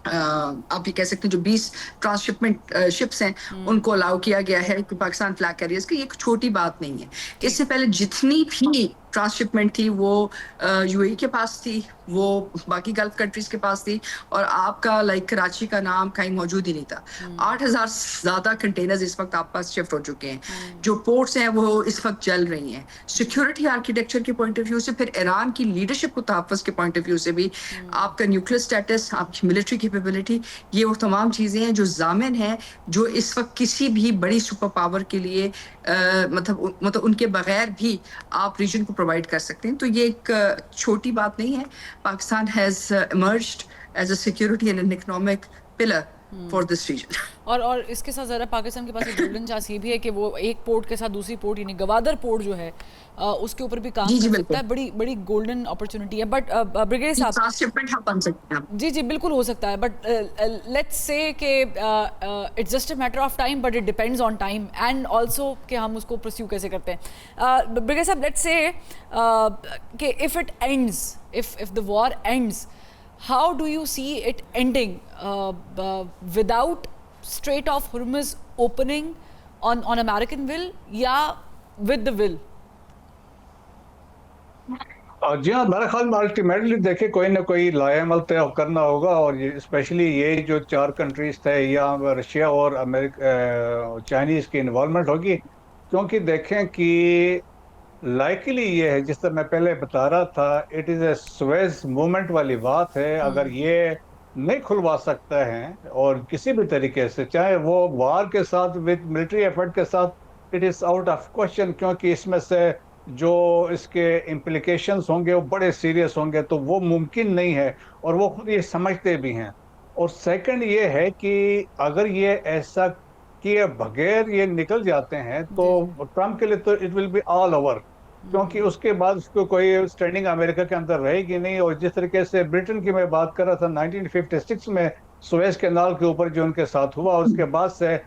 आप ये कह सकते हैं जो 20 ट्रांसशिपमेंट शिप्स हैं उनको अलाउ किया गया है कि पाकिस्तान फ्लैग कैरियर्स की। ये एक छोटी बात नहीं है। इससे पहले जितनी भी ट्रांसशिपमेंट थी वो यूएई के पास थी, वो बाकी गल्फ कंट्रीज के पास थी और आपका लाइक कराची का नाम कहीं मौजूद ही नहीं था। 8,000 ज़्यादा कंटेनर्स इस वक्त आप पास शिफ्ट हो चुके हैं। जो पोर्ट्स हैं वो इस वक्त चल रही हैं। सिक्योरिटी आर्किटेक्चर के पॉइंट ऑफ व्यू से, फिर ईरान की लीडरशिप को तहफ़्फ़ुज़ के पॉइंट ऑफ व्यू से भी, आपका न्यूक्लियर स्टेटस, आपकी मिलिट्री कैपेबिलिटी, ये वो तमाम चीज़ें हैं जो ज़ामिन हैं जो इस वक्त किसी भी बड़ी सुपर पावर के लिए मतलब उनके बगैर भी आप रीजन को प्रोवाइड कर सकते हैं। तो ये एक छोटी बात नहीं है। Pakistan has emerged as a security and an economic pillar for this region. और इसके साथ ज़रा पाकिस्तान के पास एक गोल्डन चांस ये भी है कि वो एक पोर्ट के साथ दूसरी पोर्ट यानी गवादर पोर्ट जो है उसके ऊपर भी काम कर सकता है। बड़ी गोल्डन अपॉर्चुनिटी है। बट ब्रिगेडियर साहब, ट्रांसशिपमेंट हब बन सकते हैं। जी बिल्कुल हो सकता है। बट लेट्स से कि it's just a matter of time, but it depends on time and also कि हम उसको परस्यू कैसे करते हैं। ब्रिगेडियर साहब, लेट्स से कि if it ends, if the war ends, how do you see it ending without Strait of Hormuz opening on American will या with the will? जी हाँ, मेरा ख्याल में अल्टीमेटली देखे कोई ना कोई लाएमल तय करना होगा और स्पेशली ये जो 4 कंट्रीज थे या रशिया और चाइनीज़ की इन्वॉल्वमेंट होगी। क्योंकि देखें कि लाइकली ये है, जिस तरह मैं पहले बता रहा था, it is a Suez movement वाली बात है। अगर ये नहीं खुलवा सकता है और किसी भी तरीके से, चाहे वो वार के साथ विद मिलिट्री एफर्ट के साथ, it is out of question. क्योंकि इसमें से जो इसके इम्प्लिकेशंस होंगे वो बड़े सीरियस होंगे, तो वो मुमकिन नहीं है और वो खुद ये समझते भी हैं। और सेकंड ये है कि अगर ये ऐसा किए बगैर ये निकल जाते हैं तो ट्रम्प के लिए तो it will be all over. क्योंकि उसके बाद उसको कोई स्टैंडिंग अमेरिका के अंदर रहेगी नहीं। और जिस तरीके से ब्रिटेन की मैं बात कर रहा था 1956 में सुएज कैनाल के ऊपर जो उनके साथ हुआ, उसके बाद से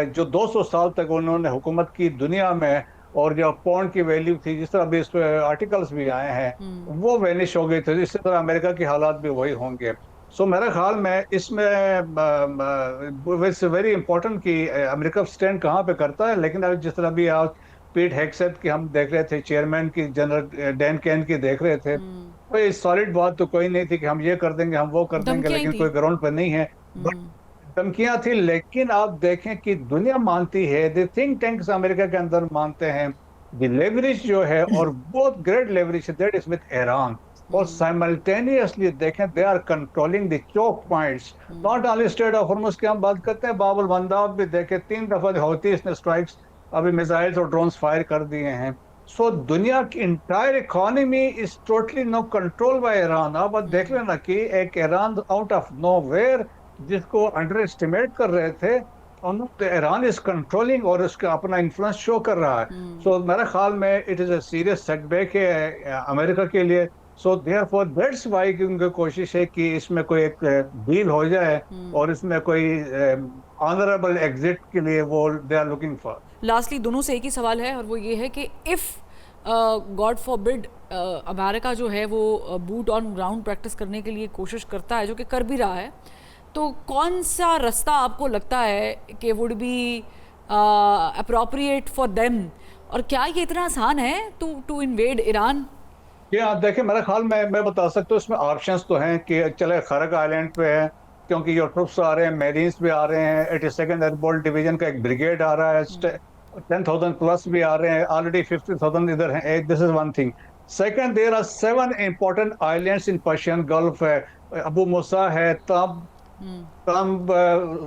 जो 200 साल तक उन्होंने हुकूमत की दुनिया में, और जो पौंड की वैल्यू थी, जिस तरह अभी इस पर आर्टिकल्स भी आए हैं, वो वैनिश हो गई थी। इसी तरह अमेरिका के हालात भी वही होंगे। सो मेरा ख्याल में इसमें इट्स वेरी इंपॉर्टेंट कि अमेरिका स्टैंड कहाँ पे करता है। लेकिन अब जिस तरह भी आज पीट हेग्सेथ की हम देख रहे थे, चेयरमैन की, जनरल डैन केन की देख रहे थे, कोई सॉलिड बात तो कोई नहीं थी कि हम ये कर देंगे, हम वो कर देंगे, लेकिन कोई ग्राउंड पर नहीं है। धमकियां थी। लेकिन आप देखें कि दुनिया मानती है, द थिंक टैंक्स अमेरिका के अंदर मानते हैं, द लेवरेज जो है, और बहुत great leverage that is with Iran. और साइमल्टेनियसली देखें, they are controlling the choke points. Not only strait of Hormuz की हम बात करते हैं, बाब अल मंदाब भी देखें, 3 दफा हौती इसने स्ट्राइक्स, अभी मिसाइल्स और ड्रोन्स फायर कर दिए हैं। सो दुनिया की entire economy is totally no control by Iran. आप देख लेना कि एक ईरान आउट ऑफ नोवेयर जिसको अंडर एस्टिमेट कर रहे थे, ईरान इज कंट्रोलिंग और उसका अपना इन्फ्लुएंस शो कर रहा है। सो मेरे ख्याल में it is a serious setback है अमेरिका के लिए। सो देयरफॉर दैट्स व्हाई कि उनकी कोशिश है कि इसमें कोई एक डील हो जाए और इसमें कोई ऑनरेबल एग्जिट के लिए वो they are looking for. Lastly दोनों से एक ही सवाल है और वो ये है कि इफ़ गॉड फॉरबिड अमेरिका जो है वो बूट ऑन ग्राउंड प्रैक्टिस करने के लिए कोशिश करता है, जो कि कर भी रहा है, तो कौन सा रास्ता आपको लगता है कि would be appropriate for them, और क्या ये इतना आसान है टू इन्वेड ईरान? ये आप देखें, मेरा ख्याल मैं बता सकता हूँ इसमें ऑप्शंस तो हैं कि चले खरक आइलैंड पे है, क्योंकि जो ट्रुप्स आ रहे हैं, मेरीन्स भी आ रहे हैं, 82nd एयरबोल्ट डिवीजन का एक ब्रिगेड आ रहा है, 10,000 प्लस भी आ रहे हैं, ऑलरेडी 50,000 इधर हैं। This is one thing. Second, there are 7 important islands in Persian Gulf है, अबू मूसा है, तब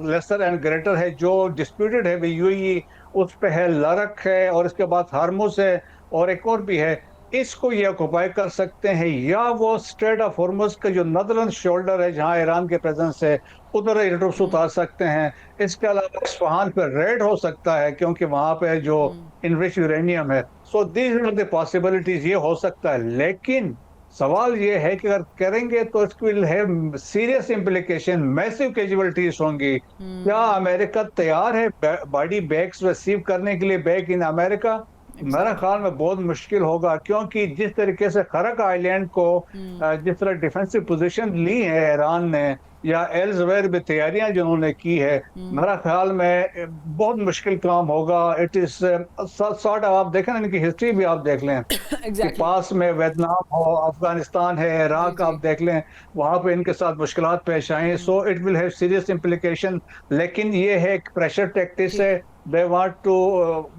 लेसर एंड ग्रेटर है जो डिस्प्यूटेड है यूएई, उस पे है, लरक है, और इसके बाद हार्मुस है, और एक और भी है। इसको ये ऑक्युपाई कर सकते हैं, या वो स्ट्रेट ऑफ हॉर्मुज का जो नदरन शोल्डर है जहां ईरान के प्रेजेंस है, उधर ट्रुप्स उतार सकते हैं। इसके अलावा इस्फहान पे रेड हो सकता है, क्योंकि वहां पे जो इनरिच यूरेनियम है। So these are the possibilities, ये हो सकता है। लेकिन सवाल ये है कि अगर करेंगे तो it will have serious implication, massive casualties होंगी। क्या अमेरिका तैयार है बॉडी बैग्स रिसीव करने के लिए बैक इन अमेरिका? मेरा ख्याल में बहुत मुश्किल होगा, क्योंकि जिस तरीके से खरक आइलैंड को जिस तरह डिफेंसिव पोजीशन ली है ईरान ने, या एल्सवेयर में तैयारियां जिन्होंने की है, मेरा ख्याल में बहुत मुश्किल काम होगा। इट इज सॉर्ट ऑफ, आप देखें ना, इनकी हिस्ट्री भी आप देख लें कि पास में वियतनाम हो, अफगानिस्तान है, इराक आप देख लें, वहां पे इनके साथ मुश्किलात पेश आए। So it will have serious implication. लेकिन ये है एक प्रेशर टैक्टिक्स है, दे वांट टू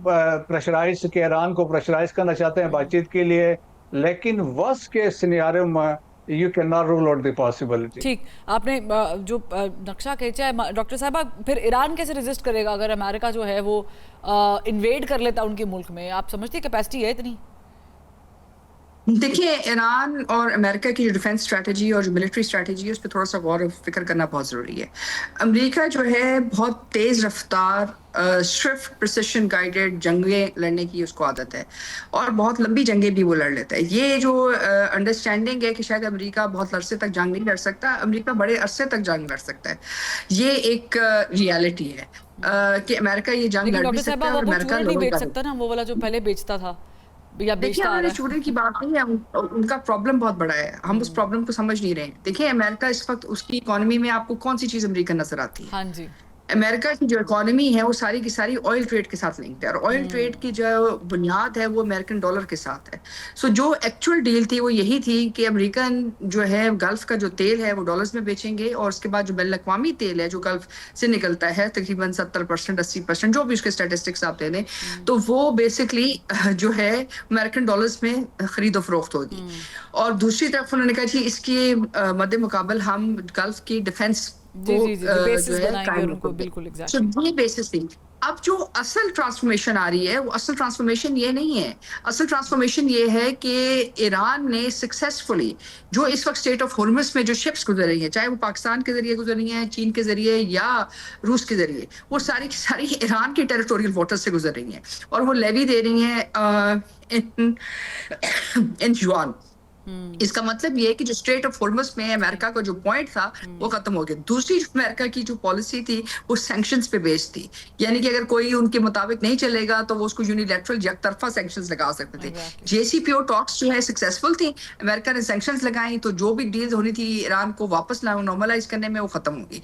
प्रेशराइज, के ईरान को प्रेशराइज करना चाहते हैं बातचीत के लिए। लेकिन वर्स्ट के सिनेरियो में you can not rule out the possibility. ठीक, आपने जो नक्शा खींचा है डॉक्टर साहबा, फिर ईरान कैसे रेजिस्ट करेगा अगर अमेरिका जो है वो इन्वेड कर लेता उनके मुल्क में? आप समझते हैं कैपेसिटी है इतनी? देखिए, ईरान और अमेरिका की जो डिफेंस स्ट्रेटजी और जो मिलिट्री स्ट्रेटजी है, उस पर थोड़ा सा गौर फिक्र करना बहुत ज़रूरी है। अमेरिका जो है बहुत तेज़ रफ्तार, स्विफ्ट प्रिसिशन गाइडेड जंगें लड़ने की उसको आदत है, और बहुत लंबी जंगें भी वो लड़ लेता है। ये जो अंडरस्टैंडिंग है कि शायद अमेरिका बहुत अरसे तक जंग नहीं लड़ सकता, अमेरिका बड़े अरसे तक जंग लड़ सकता है, ये एक रियलिटी है कि अमेरिका ये जंग लड़ भी सकता है। और अमेरिका नहीं बेच सकता ना, वो वाला जो पहले बेचता था या देखिए, हमारे स्टूडेंट की बात नहीं है, उनका प्रॉब्लम बहुत बड़ा है, हम उस प्रॉब्लम को समझ नहीं रहे हैं। देखिए, अमेरिका इस वक्त, उसकी इकोनॉमी में आपको कौन सी चीज अमेरिका नजर आती है? हाँ जी, अमेरिका की जो इकोनॉमी है वो सारी की सारी ऑयल ट्रेड के साथ लिंक्ड है, और ऑयल ट्रेड की जो बुनियाद है वो अमेरिकन डॉलर के साथ है। सो जो एक्चुअल डील थी वो यही थी कि अमेरिकन जो है गल्फ का जो तेल है वो डॉलर्स में बेचेंगे, और उसके बाद जो बैन अवी तेल है जो गल्फ से निकलता है, तकरीबन 70% 80% जो भी उसके स्टेटिस्टिक्स आप दे दें, तो वो बेसिकली जो है अमेरिकन डॉलर्स में खरीदो फरोख्त होगी। और दूसरी तरफ उन्होंने कहा जी इसके मद्दे मुकाबल हम गल्फ की डिफेंस अब जो असल ट्रांसफॉर्मेशन आ रही है वो असल ट्रांसफॉर्मेशन ये नहीं है। असल ट्रांसफॉर्मेशन ये है कि ईरान ने सक्सेसफुली जो इस वक्त स्टेट ऑफ हॉर्मुज़ में जो शिप्स गुजर रही हैं, चाहे वो पाकिस्तान के जरिए गुजर रही हैं, चीन के जरिए या रूस के जरिए, वो सारी की सारी ईरान के टेरिटोरियल वाटर से गुजर रही हैं, और वो लेवी दे रही हैं इन युआन। इसका मतलब ये है कि जो स्ट्रेट ऑफ हॉर्मुज़ में अमेरिका का जो पॉइंट था वो खत्म हो गया। दूसरी अमेरिका की जो पॉलिसी थी वो सैंक्शंस पे बेस्ड थी, यानी कि अगर कोई उनके मुताबिक नहीं चलेगा तो वो उसको यूनिलैटरल यकतरफा सैंक्शंस लगा सकते थे। JCPO टॉक्स जो है सक्सेसफुल थी, अमेरिका ने सैंक्शंस लगाई, तो जो भी डील होनी थी ईरान को वापस नॉर्मलाइज करने में वो खत्म होगी।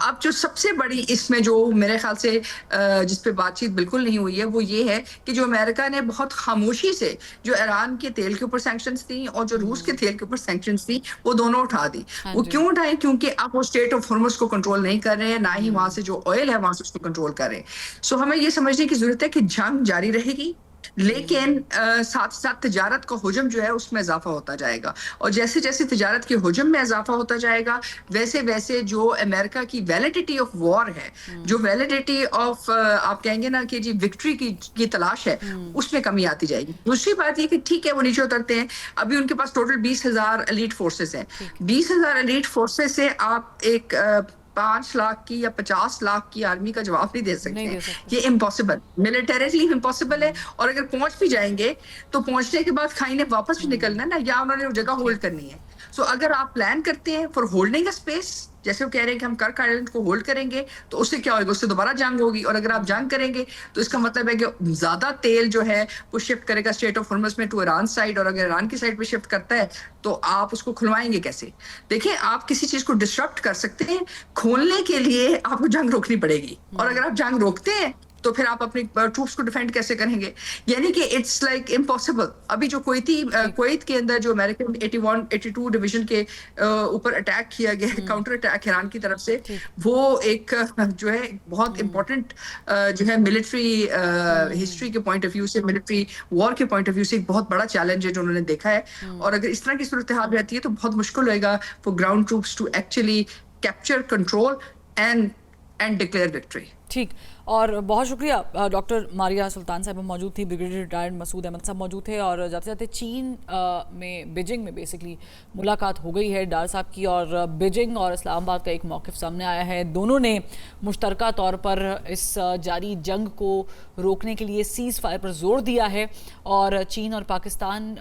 अब जो सबसे बड़ी इसमें जो मेरे ख्याल से जिस पे बातचीत बिल्कुल नहीं हुई है वो ये है कि जो अमेरिका ने बहुत खामोशी से जो ईरान के तेल के ऊपर सैंक्शंस थी और जो रूस के तेल के ऊपर सैंक्शंस थी वो दोनों उठा दी। वो क्यों उठाए? क्योंकि अब वो स्टेट ऑफ हॉर्मुज़ को कंट्रोल नहीं कर रहे हैं, ना ही वहां से जो ऑयल है वहां से उसको कंट्रोल कर रहे हैं। सो हमें ये समझने की जरूरत है कि जंग जारी रहेगी, लेकिन साथ साथ तिजारत का हुजम जो है उसमें इजाफा होता जाएगा, और जैसे जैसे तिजारत के हुजम में इजाफा होता जाएगा वैसे वैसे जो अमेरिका की वैलिडिटी ऑफ वॉर है, जो वैलिडिटी ऑफ आप कहेंगे ना कि जी विक्ट्री की तलाश है, उसमें कमी आती जाएगी। दूसरी बात ये कि ठीक है वो नीचे उतरते हैं, अभी उनके पास टोटल 20,000 एलीट फोर्सेस हैं। 20,000 एलीट फोर्सेस से आप एक 5 लाख की या 50 लाख की आर्मी का जवाब नहीं दे सकते, ये इम्पॉसिबल, मिलिटरीली इम्पॉसिबल है। और अगर पहुंच भी जाएंगे तो पहुंचने के बाद खाई ने वापस भी निकलना है ना, या उन्होंने वो जगह होल्ड करनी है। सो अगर आप प्लान करते हैं फॉर होल्डिंग अ स्पेस, जैसे वो कह रहे हैं कि हम कर्क आइलैंड को होल्ड करेंगे, तो उससे क्या होगा, उससे दोबारा जंग होगी। और अगर आप जंग करेंगे तो इसका मतलब है कि ज्यादा तेल जो है वो शिफ्ट करेगा स्ट्रेट ऑफ हॉर्मस में टू ईरान साइड, और अगर ईरान की साइड पे शिफ्ट करता है तो आप उसको खुलवाएंगे कैसे? देखिए, आप किसी चीज को डिस्टर्ब कर सकते हैं, खोलने के लिए आपको जंग रोकनी पड़ेगी, और अगर आप जंग रोकते हैं तो फिर आप अपनी ट्रूप्स को डिफेंड कैसे करेंगे? यानी कि इट्स लाइक इम्पॉसिबल। अभी जो कुवैत के अंदर जो अमेरिकन 81 82 डिवीजन के ऊपर अटैक किया गया, काउंटर अटैक ईरान की तरफ से, वो एक जो है बहुत इंपॉर्टेंट जो है मिलिट्री हिस्ट्री के पॉइंट ऑफ व्यू से, मिलिट्री वॉर के पॉइंट ऑफ व्यू से एक बहुत बड़ा चैलेंज है जो उन्होंने देखा है। और अगर इस तरह की सूरत हाल रहती है तो बहुत मुश्किल होगा for ground troops to actually capture control and declare victory. ठीक, और बहुत शुक्रिया डॉक्टर मारिया सुल्तान साहब मौजूद थी, ब्रिगेडियर रिटायर्ड मसूद अहमद साहब मौजूद थे, और जाते जाते चीन में बीजिंग में बेसिकली मुलाकात हो गई है डार साहब की, और बीजिंग और इस्लामाबाद का एक मौक़िफ़ सामने आया है। दोनों ने मुश्तरका तौर पर इस जारी जंग को रोकने के लिए सीज़ फायर पर जोर दिया है, और चीन और पाकिस्तान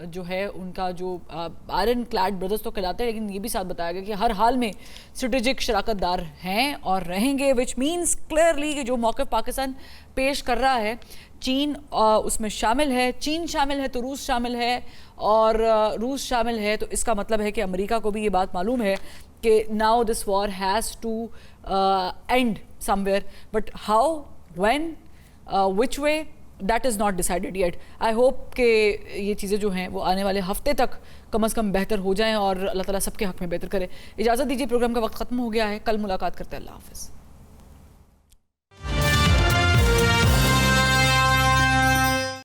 जो है उनका जो आयरन क्लैड ब्रदर्स तो कहलाते हैं, लेकिन ये भी साथ बताया गया कि हर हाल में स्ट्रेटेजिक शराकतदार हैं और रहेंगे, विच मीन्स क्लियरली कि जो मौक़िफ़ पाकिस्तान पेश कर रहा है, चीन उसमें शामिल है, चीन शामिल है तो रूस शामिल है, और रूस शामिल है तो इसका मतलब है कि अमेरिका को भी ये बात मालूम है कि now this war has to end somewhere, but how, when, which way, that is not decided yet. I hope कि ये चीज़ें जो हैं वो आने वाले हफ्ते तक कम से कम बेहतर हो जाएं और अल्लाह ताला सबके हक़ में बेहतर करे। इजाज़त दीजिए, प्रोग्राम का वक्त ख़त्म हो गया है, कल मुलाकात करते हैं। अल्लाह हाफ़िज़।